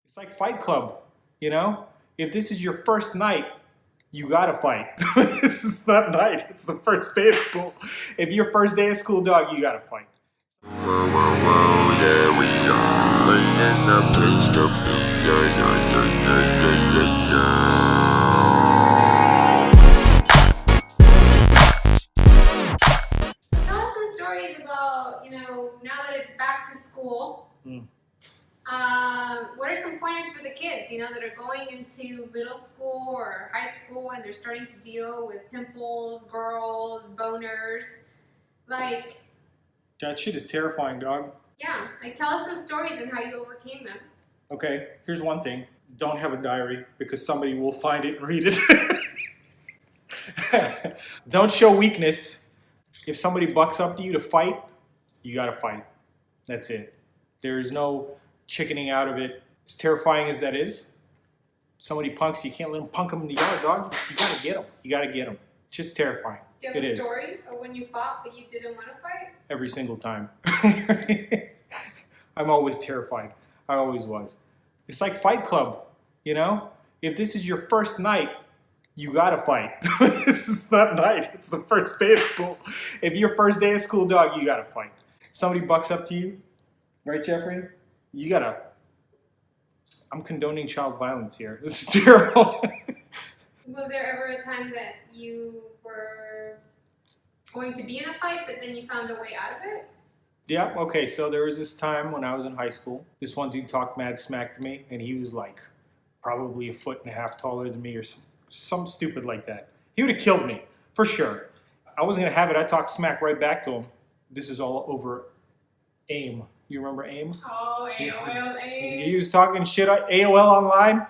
It's like Fight Club, you know? If this is your first night, you gotta fight. This is not night, it's the first day of school. If your first day of school, dog, you gotta fight. Yeah, we are in the place to be. Tell us some stories about, now that it's back to school. What are some pointers for the kids, that are going into middle school or high school and they're starting to deal with pimples, girls, boners? Like, That shit is terrifying, dog. yeah, tell us some stories and how you overcame them. Okay, here's one thing. Don't have a diary because somebody will find it and read it. Don't show weakness. If somebody bucks up to you to fight, you gotta fight. That's it. There's no chickening out of it. As terrifying as that is, somebody punks, you can't let them punk them in the yard, dog. You gotta get them. You gotta get them. It's just terrifying. Do you have a story of when you fought but you didn't want to fight? Every single time. I'm always terrified. I always was. It's like Fight Club, you know? If this is your first night, you gotta fight. This is not night, it's the first day of school. If your first day of school, dog, you gotta fight. Somebody bucks up to you, right, Jeffrey? You gotta... I'm condoning child violence here. This is terrible. Was there ever a time that you were going to be in a fight, but then you found a way out of it? Yeah, okay, so there was this time when I was in high school. This one dude talked mad smack to me, and he was like probably 1.5 feet taller than me or some stupid like that. He would have killed me, for sure. I wasn't gonna have it. I talked smack right back to him. This is all over AIM. You remember AIM? Oh, AOL, AIM. He was talking shit on AOL online,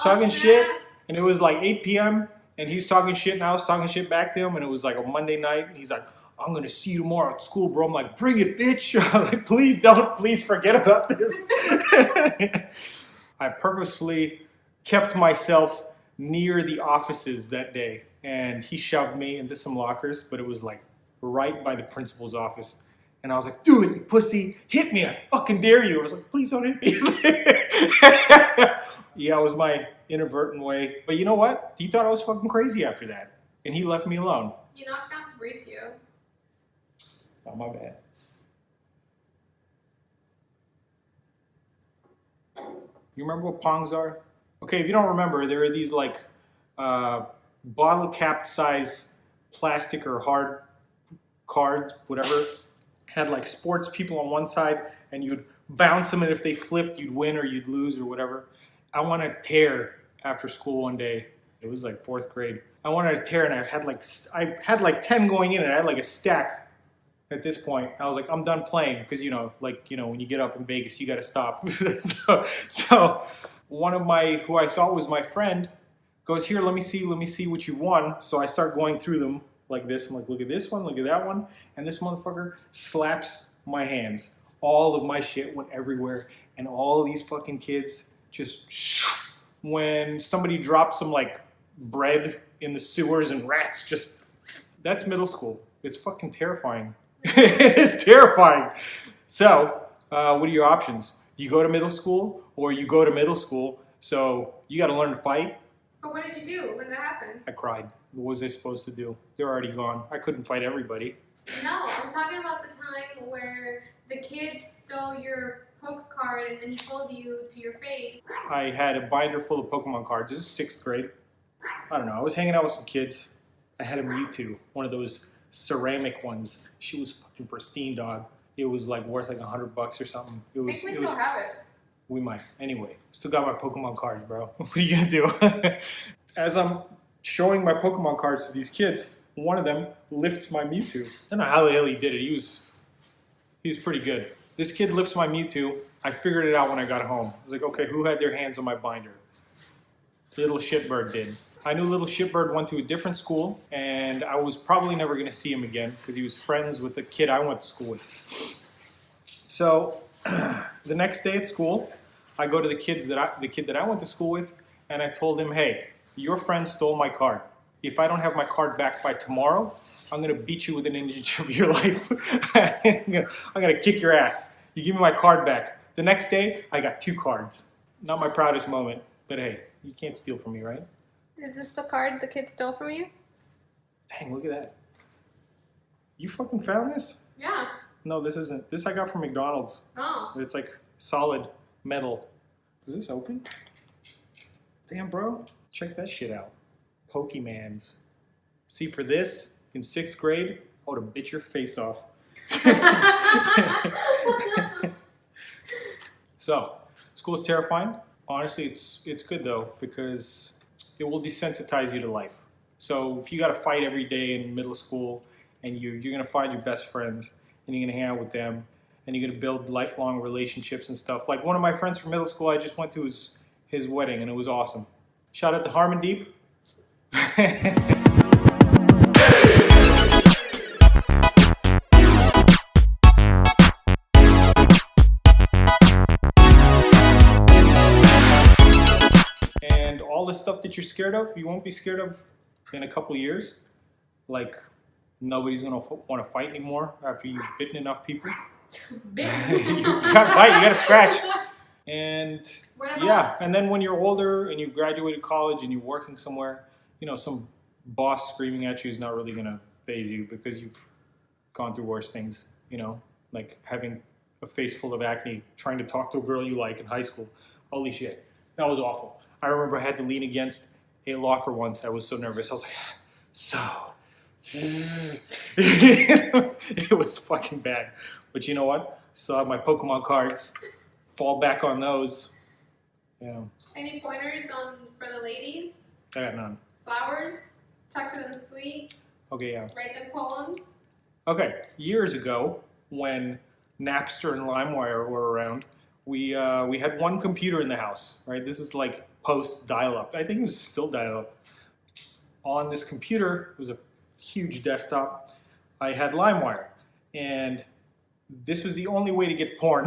talking snap. shit, and it was like 8 p.m., and he was talking shit, and I was talking shit back to him, and it was like a Monday night, and he's like, I'm gonna see you tomorrow at school, bro. I'm like, bring it, bitch. I'm like, please don't, please forget about this. I purposefully kept myself near the offices that day, and he shoved me into some lockers, but it was like right by the principal's office. And I was like, do it, you pussy, hit me, I fucking dare you. I was like, please don't hit me. Yeah, it was my inadvertent way. But you know what? He thought I was fucking crazy after that, and he left me alone. You knocked down Fabricio. Oh, my bad. You remember what Pongs are? Okay, if you don't remember, there are these like bottle cap size plastic or hard cards, whatever. Had like sports people on one side, and you'd bounce them, and if they flipped, you'd win or you'd lose or whatever. I wanted to tear after school one day. It was like 4th grade. I wanted to tear, and I had like 10 going in, and I had like a stack. At this point, I was like, I'm done playing because, when you get up in Vegas, you got to stop. so one of who I thought was my friend goes, here, let me see what you won. So I start going through them like this. I'm like, look at this one, look at that one. And this motherfucker slaps my hands. All of my shit went everywhere. And all these fucking kids just, when somebody dropped some like bread in the sewers and rats that's middle school. It's fucking terrifying. It is terrifying. So, what are your options? You go to middle school or you go to middle school. So, you got to learn to fight. But what did you do when that happened? I cried. What was I supposed to do? They're already gone. I couldn't fight everybody. No, I'm talking about the time where the kid stole your poke card and then he told you to your face. I had a binder full of Pokemon cards. This is 6th grade. I don't know. I was hanging out with some kids. I had a Mewtwo, one of those ceramic ones. She was fucking pristine, dog. It was like worth like $100 or something. I think we still have it. We might. Anyway, still got my Pokemon cards, bro. What are you gonna do? As I'm showing my Pokemon cards to these kids, one of them lifts my Mewtwo. I don't know how the hell he did it. He was pretty good. This kid lifts my Mewtwo. I figured it out when I got home. I was like, okay, who had their hands on my binder? Little shitbird did. I knew little shitbird went to a different school, and I was probably never going to see him again because he was friends with the kid I went to school with. So the next day at school, I go to the kid that I went to school with, and I told him, hey, your friend stole my card. If I don't have my card back by tomorrow, I'm going to beat you within an inch of your life. I'm going to kick your ass. You give me my card back. The next day, I got 2 cards. Not my proudest moment, but hey, you can't steal from me, right? Is this the card the kid stole from you? Dang, look at that. You fucking found this? Yeah. No, this isn't. This I got from McDonald's. Oh. It's like solid metal. Is this open? Damn, bro. Check that shit out. Pokemans. See, for this, in 6th grade, I would have bit your face off. So, school is terrifying. Honestly, it's good though, because it will desensitize you to life. So if you got to fight every day in middle school, and you're going to find your best friends, and you're going to hang out with them, and you're going to build lifelong relationships and stuff. Like one of my friends from middle school, I just went to his wedding, and it was awesome. Shout out to Harmon Deep. And all the stuff that you're scared of, you won't be scared of in a couple years. Like, nobody's gonna want to fight anymore after you've bitten enough people. You gotta bite, you gotta scratch. And yeah, and then when you're older and you've graduated college and you're working somewhere, you know, some boss screaming at you is not really gonna faze you because you've gone through worse things, you know, like having a face full of acne, trying to talk to a girl you like in high school. Holy shit, that was awful. I remember I had to lean against a locker once. I was so nervous. I was like, so. It was fucking bad. But you know what? Still have my Pokemon cards. Fall back on those. Yeah. Any pointers for the ladies? I got none. Flowers? Talk to them sweet? Okay, yeah. Write them poems? Okay, years ago, when Napster and LimeWire were around, we had one computer in the house, right? This is like post dial-up. I think it was still dial-up. On this computer, it was a huge desktop. I had LimeWire, and this was the only way to get porn.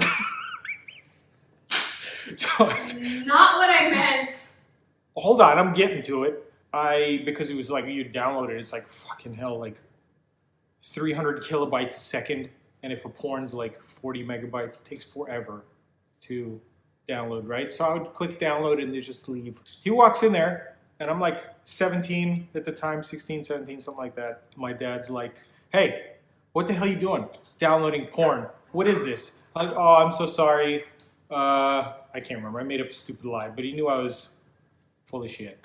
So not what I meant. Hold on, I'm getting to it. Because it was like you download it, it's like fucking hell, like 300 kilobytes a second, and if a porn's like 40 megabytes, it takes forever to download, right? So I would click download and they just leave. He walks in there, and I'm like 17 at the time, 16, 17, something like that. My dad's like, hey, what the hell are you doing? Downloading porn. What is this? I'm like, oh, I'm so sorry. I can't remember. I made up a stupid lie, but he knew I was full of shit.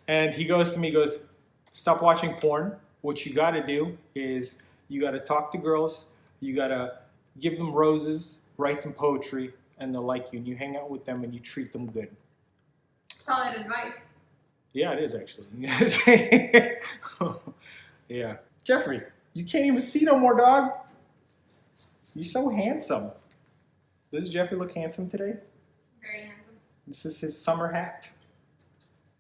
And he goes to me, he goes, stop watching porn. What you got to do is you got to talk to girls. You got to give them roses, write them poetry, and they'll like you. And you hang out with them and you treat them good. Solid advice. Yeah, it is actually. Yeah. Jeffrey, you can't even see no more, dog. You're so handsome. Does Jeffrey look handsome today? Very handsome. This is his summer hat.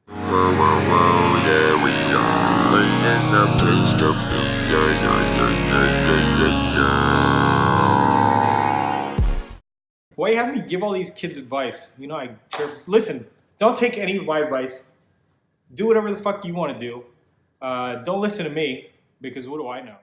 Whoa, whoa, whoa, yeah, we are in the place to be. Yeah, yeah, yeah, yeah, yeah, yeah. Why you have me give all these kids advice? You know, listen, don't take any of my advice. Do whatever the fuck you want to do. Don't listen to me, because what do I know?